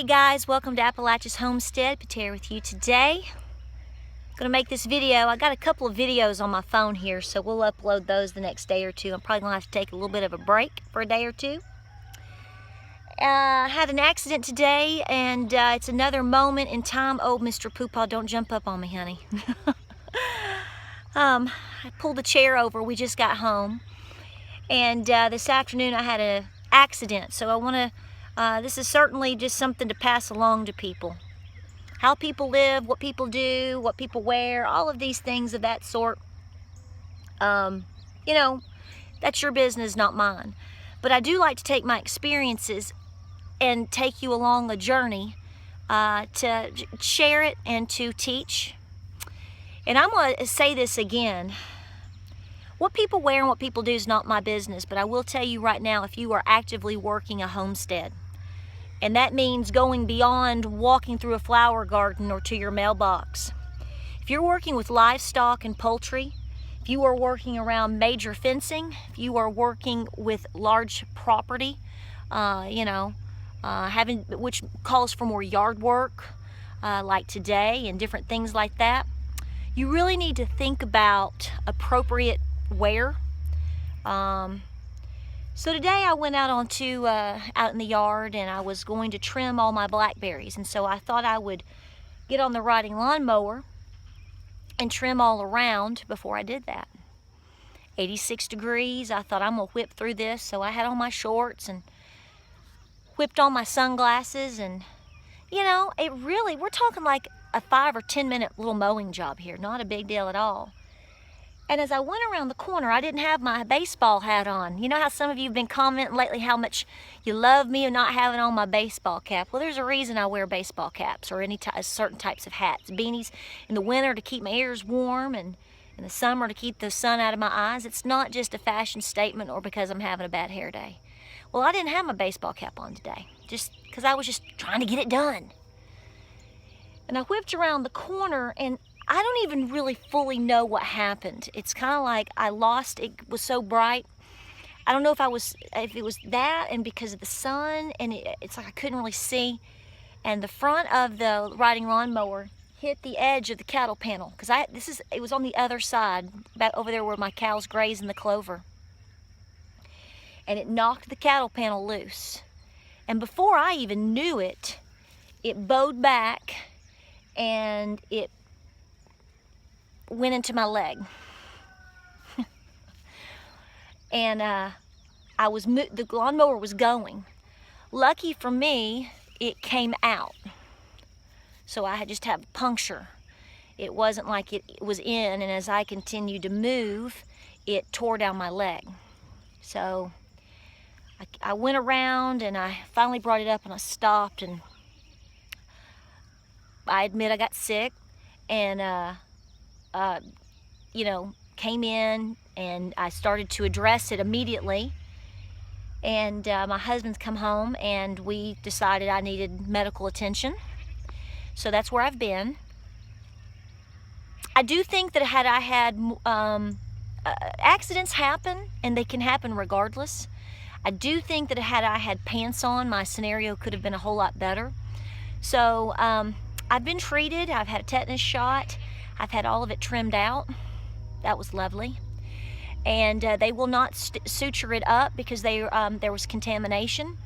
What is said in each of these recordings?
guys, welcome to Appalachia's Homestead. Patara with you today. I'm gonna make this video. I got a couple of videos on my phone here, so we'll upload those the next day or two. I'm probably gonna have to take a little bit of a break for a day or two. I had an accident today, and it's another moment in time. Oh, Mr. Poopaw, don't jump up on me, honey. I pulled the chair over. We just got home, and this afternoon I had an accident, so I want to this is certainly just something to pass along to people. How people live, what people do, what people wear, all of these things of that sort. You know, that's your business, not mine. But I do like to take my experiences and take you along a journey to share it and to teach. And I'm going to say this again. What people wear and what people do is not my business, but I will tell you right now, if you are actively working a homestead, and that means going beyond walking through a flower garden or to your mailbox. If you're working with livestock and poultry, if you are working around major fencing, if you are working with large property, which calls for more yard work, like today and different things like that, you really need to think about appropriate wear. So today I went out out in the yard, and I was going to trim all my blackberries, and so I thought I would get on the riding lawnmower and trim all around before I did that. 86 degrees, I thought I'm gonna whip through this, so I had on my shorts and whipped on my sunglasses, and you know, we're talking like a 5 or 10 minute little mowing job here, not a big deal at all. And as I went around the corner, I didn't have my baseball hat on. You know how some of you have been commenting lately how much you love me and not having on my baseball cap? Well, there's a reason I wear baseball caps or certain types of hats. Beanies in the winter to keep my ears warm, and in the summer to keep the sun out of my eyes. It's not just a fashion statement or because I'm having a bad hair day. Well, I didn't have my baseball cap on today, just because I was just trying to get it done. And I whipped around the corner, and I don't even really fully know what happened. It's kind of like I lost, it was so bright. I don't know if it was that and because of the sun, and it's like I couldn't really see. And the front of the riding lawnmower hit the edge of the cattle panel, because it was on the other side, back over there where my cows graze in the clover. And it knocked the cattle panel loose. And before I even knew it, it bowed back and it went into my leg. And the lawnmower was going. Lucky for me, it came out. So I just had a puncture. It wasn't like it was in, and as I continued to move, it tore down my leg. So I went around, and I finally brought it up, and I stopped, and I admit I got sick, and came in, and I started to address it immediately. And my husband's come home, and we decided I needed medical attention. So that's where I've been. I do think that had I had accidents happen, and they can happen regardless. I do think that had I had pants on, my scenario could have been a whole lot better. So I've been treated. I've had a tetanus shot. I've had all of it trimmed out. That was lovely. And they will not suture it up because there was contamination.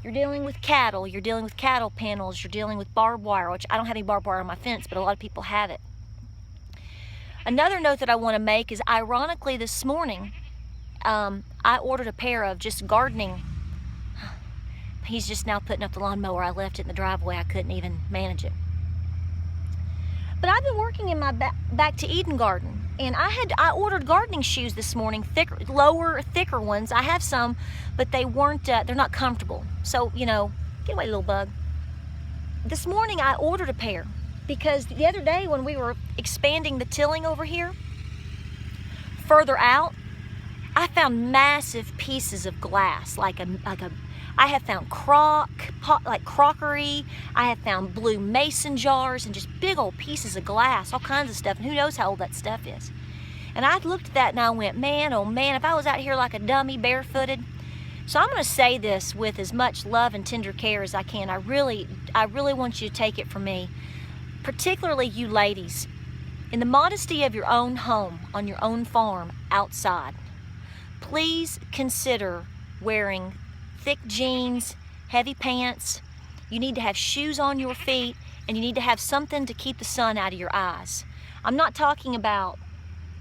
You're dealing with cattle. You're dealing with cattle panels. You're dealing with barbed wire, which I don't have any barbed wire on my fence, but a lot of people have it. Another note that I want to make is, ironically, this morning, I ordered a pair of just gardening. He's just now putting up the lawnmower. I left it in the driveway. I couldn't even manage it. But I've been working in my back to Eden garden, and I ordered gardening shoes this morning, thicker ones. I have some, but they weren't. They're not comfortable. So get away, little bug. This morning I ordered a pair because the other day when we were expanding the tilling over here, further out, I found massive pieces of glass, I have found crockery. I have found blue mason jars and just big old pieces of glass, all kinds of stuff, and who knows how old that stuff is. And I looked at that and I went, man, oh man, if I was out here like a dummy barefooted. So I'm going to say this with as much love and tender care as I can. I really want you to take it from me, particularly you ladies. In the modesty of your own home, on your own farm, outside, please consider wearing thick jeans, heavy pants. You need to have shoes on your feet, and you need to have something to keep the sun out of your eyes. I'm not talking about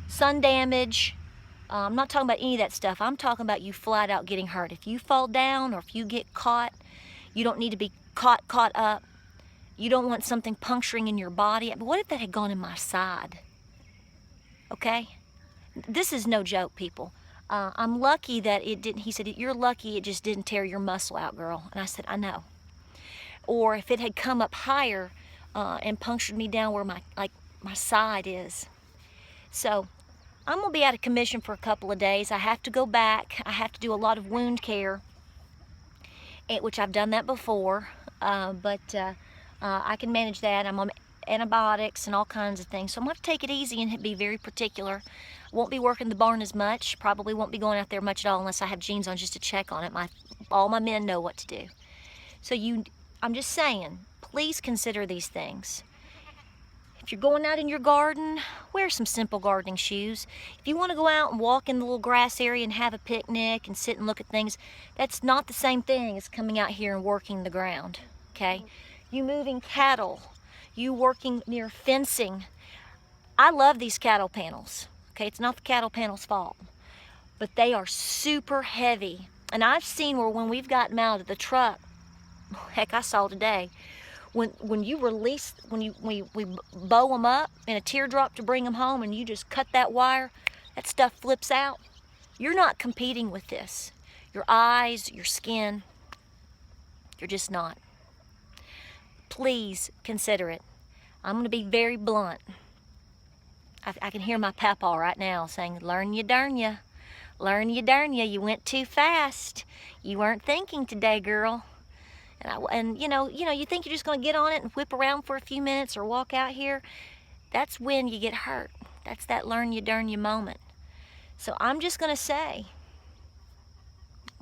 sun damage. I'm not talking about any of that stuff. I'm talking about you flat out getting hurt. If you fall down or if you get caught, you don't need to be caught up. You don't want something puncturing in your body. But what if that had gone in my side? Okay? This is no joke, people. I'm lucky that it didn't. He said, you're lucky it just didn't tear your muscle out, girl. And I said, I know. Or if it had come up higher and punctured me down where my side is. So I'm going to be out of commission for a couple of days. I have to go back. I have to do a lot of wound care, which I've done that before, but I can manage that. I'm on antibiotics and all kinds of things, so I'm going to take it easy and be very particular. Won't be working the barn as much. Probably won't be going out there much at all unless I have jeans on just to check on it. All my men know what to do. So I'm just saying, please consider these things. If you're going out in your garden, wear some simple gardening shoes. If you want to go out and walk in the little grass area and have a picnic and sit and look at things, that's not the same thing as coming out here and working the ground, okay? You moving cattle, you working near fencing. I love these cattle panels, okay? It's not the cattle panel's fault, but they are super heavy. And I've seen where when we've gotten them out of the truck, heck, I saw today, when you release, we bow them up in a teardrop to bring them home, and you just cut that wire, that stuff flips out. You're not competing with this. Your eyes, your skin, you're just not. Please consider it. I'm going to be very blunt. I can hear my papa right now saying, learn you, darn you. Learn you, darn you. You went too fast. You weren't thinking today, girl. And you know, you think you're just going to get on it and whip around for a few minutes or walk out here. That's when you get hurt. That's that learn you, darn you moment. So I'm just going to say,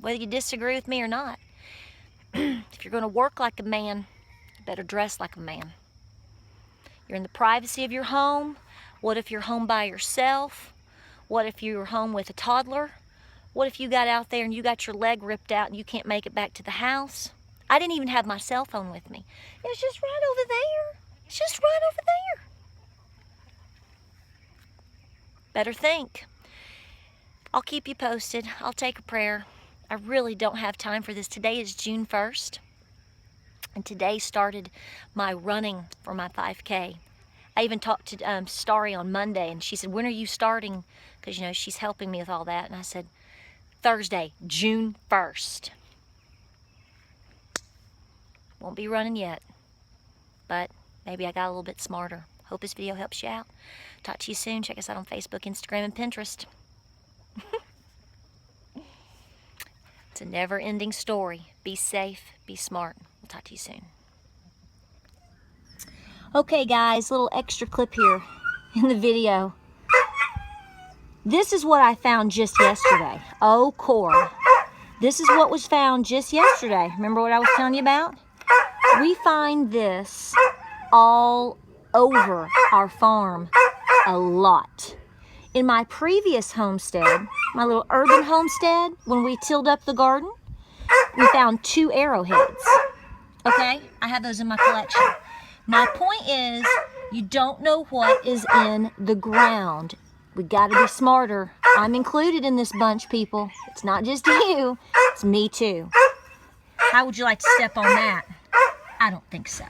whether you disagree with me or not, if you're going to work like a man, you better dress like a man. You're in the privacy of your home. What if you're home by yourself? What if you're home with a toddler? What if you got out there and you got your leg ripped out and you can't make it back to the house? I didn't even have my cell phone with me. It's just right over there. It's just right over there. Better think. I'll keep you posted. I'll take a prayer. I really don't have time for this. Today is June 1st. And today started my running for my 5K. I even talked to Starry on Monday, and she said, when are you starting? Because, you know, she's helping me with all that. And I said, Thursday, June 1st. Won't be running yet, but maybe I got a little bit smarter. Hope this video helps you out. Talk to you soon. Check us out on Facebook, Instagram, and Pinterest. It's a never-ending story. Be safe, be smart. We'll talk to you soon. Okay, guys, little extra clip here in the video. This is what I found just yesterday. Oh, Cora. This is what was found just yesterday. Remember what I was telling you about? We find this all over our farm a lot. In my previous homestead, my little urban homestead, when we tilled up the garden, we found 2 arrowheads. Okay? I have those in my collection. My point is, you don't know what is in the ground. We got to be smarter. I'm included in this bunch, people. It's not just you. It's me too. How would you like to step on that? I don't think so.